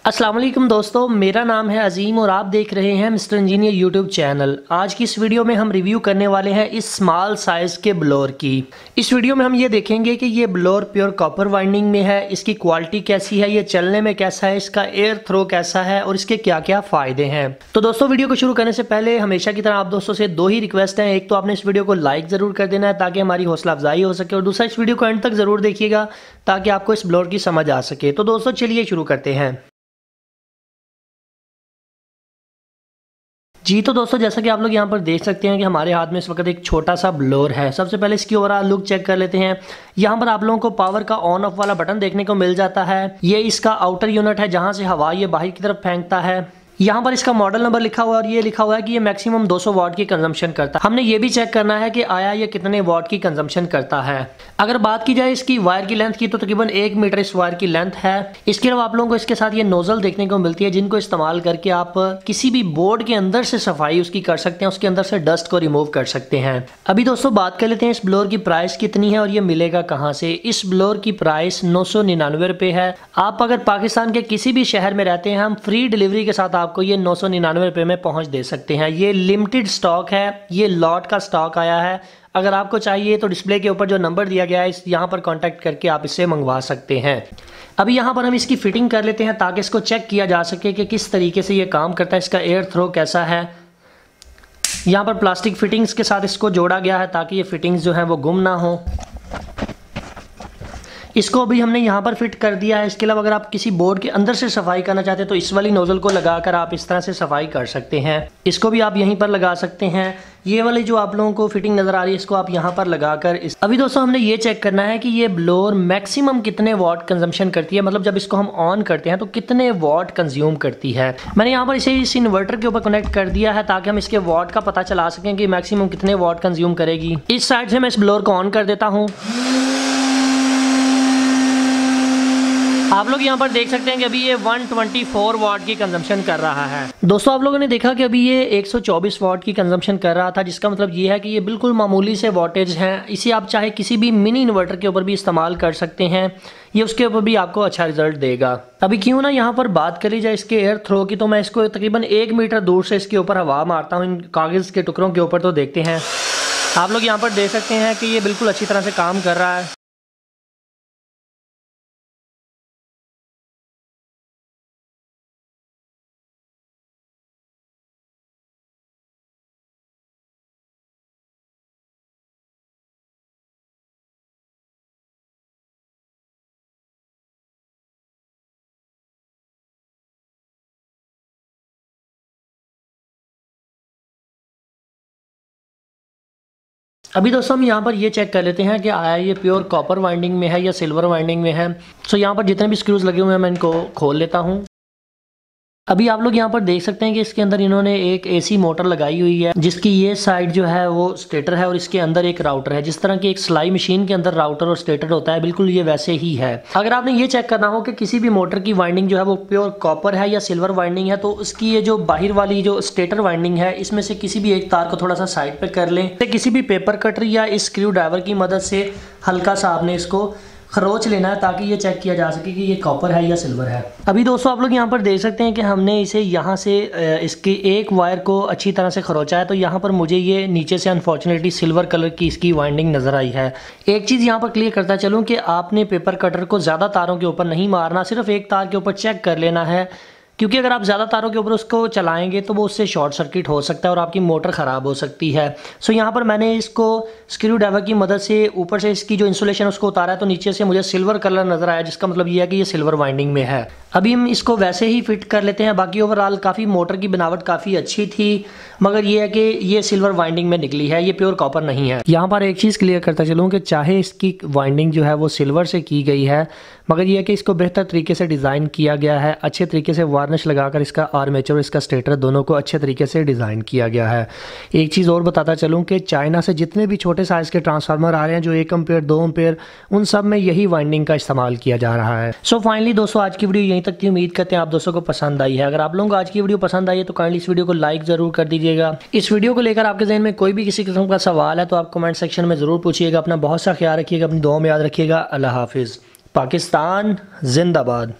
अस्सलाम वालेकुम दोस्तों, मेरा नाम है अजीम और आप देख रहे हैं मिस्टर इंजीनियर यूट्यूब चैनल। आज की इस वीडियो में हम रिव्यू करने वाले हैं इस स्मॉल साइज़ के ब्लोअर की। इस वीडियो में हम ये देखेंगे कि ये ब्लोअर प्योर कॉपर वाइंडिंग में है, इसकी क्वालिटी कैसी है, ये चलने में कैसा है, इसका एयर थ्रो कैसा है और इसके क्या क्या फ़ायदे हैं। तो दोस्तों वीडियो को शुरू करने से पहले हमेशा की तरह आप दोस्तों से दो ही रिक्वेस्ट हैं। एक तो आपने इस वीडियो को लाइक ज़रूर कर देना है ताकि हमारी हौसला अफजाई हो सके, और दूसरा इस वीडियो को एंड तक ज़रूर देखिएगा ताकि आपको इस ब्लोअर की समझ आ सके। तो दोस्तों चलिए शुरू करते हैं। जी तो दोस्तों, जैसा कि आप लोग यहाँ पर देख सकते हैं कि हमारे हाथ में इस वक्त एक छोटा सा ब्लोअर है। सबसे पहले इसकी ओवरऑल लुक चेक कर लेते हैं। यहाँ पर आप लोगों को पावर का ऑन ऑफ वाला बटन देखने को मिल जाता है। ये इसका आउटर यूनिट है जहाँ से हवा ये बाहर की तरफ फेंकता है। यहाँ पर इसका मॉडल नंबर लिखा हुआ है और ये लिखा हुआ है कि ये मैक्सिमम 200 वाट की कंजम्पशन करता है। हमने ये भी चेक करना है कि आया ये कितने वाट की कंजम्पशन करता है। अगर बात की जाए इसकी वायर की लेंथ की तो तकरीबन 1 मीटर इस वायर की लेंथ है। इसके अलावा आप लोगों को इसके साथ ये नोजल देखने को मिलती है जिनको इस्तेमाल करके आप किसी भी बोर्ड के अंदर से सफाई उसकी कर सकते हैं, उसके अंदर से डस्ट को रिमूव कर सकते हैं। अभी दोस्तों बात कर लेते हैं इस ब्लोअर की प्राइस कितनी है और ये मिलेगा कहाँ से। इस ब्लोअर की प्राइस 999 रुपये है। आप अगर पाकिस्तान के किसी भी शहर में रहते हैं, हम फ्री डिलीवरी के साथ आपको ये 999 रुपये में पहुंच दे सकते हैं। ये लिमिटेड स्टॉक है, ये लॉट का स्टॉक आया है। अगर आपको चाहिए तो डिस्प्ले के ऊपर जो नंबर दिया गया है यहाँ पर कांटेक्ट करके आप इसे मंगवा सकते हैं। अभी यहाँ पर हम इसकी फिटिंग कर लेते हैं ताकि इसको चेक किया जा सके कि किस तरीके से ये काम करता है, इसका एयर थ्रो कैसा है। यहाँ पर प्लास्टिक फिटिंग्स के साथ इसको जोड़ा गया है ताकि ये फिटिंग्स जो है वो गुम ना हो। इसको भी हमने यहाँ पर फिट कर दिया है। इसके अलावा अगर आप किसी बोर्ड के अंदर से सफाई करना चाहते हैं तो इस वाली नोजल को लगाकर आप इस तरह से सफाई कर सकते हैं। इसको भी आप यहीं पर लगा सकते हैं। ये वाली जो आप लोगों को फिटिंग नजर आ रही है इसको आप यहाँ पर लगाकर अभी दोस्तों हमने ये चेक करना है कि ये ब्लोअर मैक्सिमम कितने वाट कंजम्पशन करती है, मतलब जब इसको हम ऑन करते हैं तो कितने वाट कंज्यूम करती है। मैंने यहाँ पर इसे इस इन्वर्टर के ऊपर कनेक्ट कर दिया है ताकि हम इसके वाट का पता चला सकें कि मैक्सिमम कितने वाट कंज्यूम करेगी। इस साइड से मैं इस ब्लोअर को ऑन कर देता हूँ। आप लोग यहाँ पर देख सकते हैं कि अभी ये 124 वाट की कंजम्पशन कर रहा है। दोस्तों आप लोगों ने देखा कि अभी ये 124 वाट की कंजम्पशन कर रहा था, जिसका मतलब ये है कि ये बिल्कुल मामूली से वाटेज हैं। इसे आप चाहे किसी भी मिनी इन्वर्टर के ऊपर भी इस्तेमाल कर सकते हैं, ये उसके ऊपर भी आपको अच्छा रिजल्ट देगा। अभी क्यों ना यहाँ पर बात करी जाए इसके एयर थ्रो की, तो मैं इसको तकरीबन 1 मीटर दूर से इसके ऊपर हवा मारता हूँ इन कागज़ के टुकड़ों के ऊपर, तो देखते हैं। आप लोग यहाँ पर देख सकते हैं कि ये बिल्कुल अच्छी तरह से काम कर रहा है। अभी दोस्तों हम यहाँ पर ये चेक कर लेते हैं कि आया ये प्योर कॉपर वाइंडिंग में है या सिल्वर वाइंडिंग में है। सो यहाँ पर जितने भी स्क्रूज लगे हुए हैं मैं इनको खोल लेता हूँ। अभी आप लोग यहाँ पर देख सकते हैं कि इसके अंदर इन्होंने एक एसी मोटर लगाई हुई है जिसकी ये साइड जो है वो स्टेटर है और इसके अंदर एक राउटर है। जिस तरह की एक सिलाई मशीन के अंदर राउटर और स्टेटर होता है, बिल्कुल ये वैसे ही है। अगर आपने ये चेक करना हो कि किसी भी मोटर की वाइंडिंग जो है वो प्योर कॉपर है या सिल्वर वाइंडिंग है, तो उसकी ये जो बाहर वाली जो स्टेटर वाइंडिंग है इसमें से किसी भी एक तार को थोड़ा सा साइड पर कर लें। किसी भी पेपर कटर या इस स्क्रू ड्राइवर की मदद से हल्का सा आपने इसको खरोच लेना है ताकि ये चेक किया जा सके कि ये कॉपर है या सिल्वर है। अभी दोस्तों आप लोग यहाँ पर देख सकते हैं कि हमने इसे यहाँ से इसकी एक वायर को अच्छी तरह से खरोचा है, तो यहाँ पर मुझे ये नीचे से अनफॉर्चुनेटली सिल्वर कलर की इसकी वाइंडिंग नज़र आई है। एक चीज़ यहाँ पर क्लियर करता चलूँ कि आपने पेपर कटर को ज़्यादा तारों के ऊपर नहीं मारना, सिर्फ एक तार के ऊपर चेक कर लेना है, क्योंकि अगर आप ज़्यादा तारों के ऊपर उसको चलाएंगे तो वो उससे शॉर्ट सर्किट हो सकता है और आपकी मोटर ख़राब हो सकती है। सो यहाँ पर मैंने इसको स्क्रू ड्राइवर की मदद से ऊपर से इसकी जो इंसुलेशन उसको उतारा है, तो नीचे से मुझे सिल्वर कलर नज़र आया, जिसका मतलब ये है कि ये सिल्वर वाइंडिंग में है। अभी हम इसको वैसे ही फिट कर लेते हैं। बाकी ओवरऑल काफ़ी मोटर की बनावट काफ़ी अच्छी थी, मगर ये है कि ये सिल्वर वाइंडिंग में निकली है, ये प्योर कॉपर नहीं है। यहाँ पर एक चीज़ क्लियर करता चलूँ कि चाहे इसकी वाइंडिंग जो है वो सिल्वर से की गई है, मगर ये है कि इसको बेहतर तरीके से डिज़ाइन किया गया है। अच्छे तरीके से वार्निश लगाकर इसका आर्मेचर और इसका स्टेटर दोनों को अच्छे तरीके से डिज़ाइन किया गया है। एक चीज़ और बताता चलूँ कि चाइना से जितने भी छोटे साइज़ के ट्रांसफार्मर आ रहे हैं जो 1 एम्पीयर 2 एम्पीयर, उन सब में यही वाइंडिंग का इस्तेमाल किया जा रहा है। सो फाइनली दोस्तों आज की वीडियो यहीं तक की। उम्मीद करते हैं आप दोस्तों को पसंद आई है। अगर आप लोगों को आज की वीडियो पसंद आई है तो काइंडली इस वीडियो को लाइक ज़रूर कर दीजिएगा। इस वीडियो को लेकर आपके जहन में कोई भी किसी किस्म का सवाल है तो आप कमेंट सेक्शन में ज़रूर पूछिएगा। अपना बहुत सा ख्याल रखिएगा, अपनी दुआ में याद रखिएगा। अल्लाह हाफिज़। पाकिस्तान जिंदाबाद।